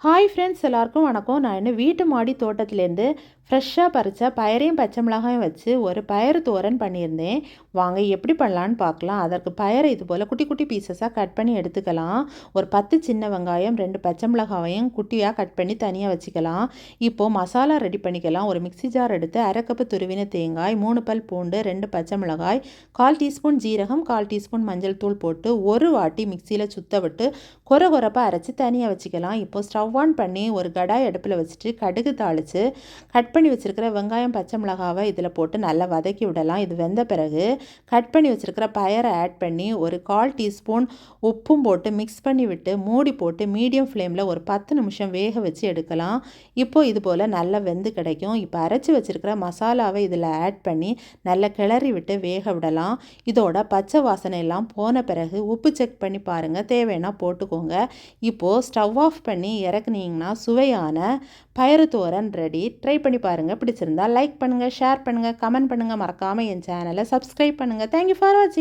Hi friends, எல்லாருக்கும் வணக்கம். நான் என்ன வீட்டு மாடி தோட்டத்துலேருந்து ஃப்ரெஷ்ஷாக பறித்த பயரையும் பச்சை மிளகாயும் வச்சு ஒரு பயறு தோரன் பண்ணியிருந்தேன். வாங்க எப்படி பண்ணலான்னு பார்க்கலாம். அதற்கு பயரை இது போல் குட்டி குட்டி பீசஸாக கட் பண்ணி எடுத்துக்கலாம். ஒரு 10 சின்ன வெங்காயம், 2 பச்சை மிளகாவையும் குட்டியாக கட் பண்ணி தனியாக வச்சுக்கலாம். இப்போது மசாலா ரெடி பண்ணிக்கலாம். ஒரு மிக்சி ஜார் எடுத்து அரை கப்பு துருவின தேங்காய், 3 பல் பூண்டு, 2 பச்சை மிளகாய், 1/4 டீஸ்பூன் ஜீரகம், 1/4 டீஸ்பூன் மஞ்சள் தூள் போட்டு ஒரு வாட்டி மிக்சியில் சுத்த விட்டு கொரகொரப்பாக அரைச்சி தனியாக வச்சுக்கலாம். இப்போது ஸ்டவ் ஆன் பண்ணி ஒரு கடாய் அடுப்பில் வச்சுட்டு கடுகு தாளித்து கட் பண்ணி வச்சுருக்கிற வெங்காயம் பச்சை மிளகாவை இதில் போட்டு நல்லா வதக்கி விடலாம். இது வெந்த பிறகு கட் பண்ணி வச்சுருக்கிற பயரை ஆட் பண்ணி ஒரு 1/4 டீஸ்பூன் உப்பும் போட்டு மிக்ஸ் பண்ணி விட்டு மூடி போட்டு மீடியம் ஃப்ளேமில் ஒரு 10 நிமிஷம் வேக வச்சு எடுக்கலாம். இப்போது இது போல் நல்லா வெந்து கிடைக்கும். இப்போ அரைச்சி வச்சுருக்கிற மசாலாவை இதில் ஆட் பண்ணி நல்லா கிளறி விட்டு வேக விடலாம். இதோட பச்சை வாசனை எல்லாம் போன பிறகு உப்பு செக் பண்ணி பாருங்கள், தேவைன்னா போட்டுக்கோங்க. இப்போது ஸ்டவ் ஆஃப் பண்ணி இறக்குனீங்கன்னா சுவையான பயறு தோரன் ரெடி. ட்ரை பண்ணி பாருங்கள். பிடிச்சிருந்தா லைக் பண்ணுங்கள், ஷேர் பண்ணுங்கள், கமெண்ட் பண்ணுங்கள். மறக்காமல் என் சேனலை சப்ஸ்கிரைப் பண்ணுங்கள். தேங்க்யூ ஃபார் வாட்சிங்.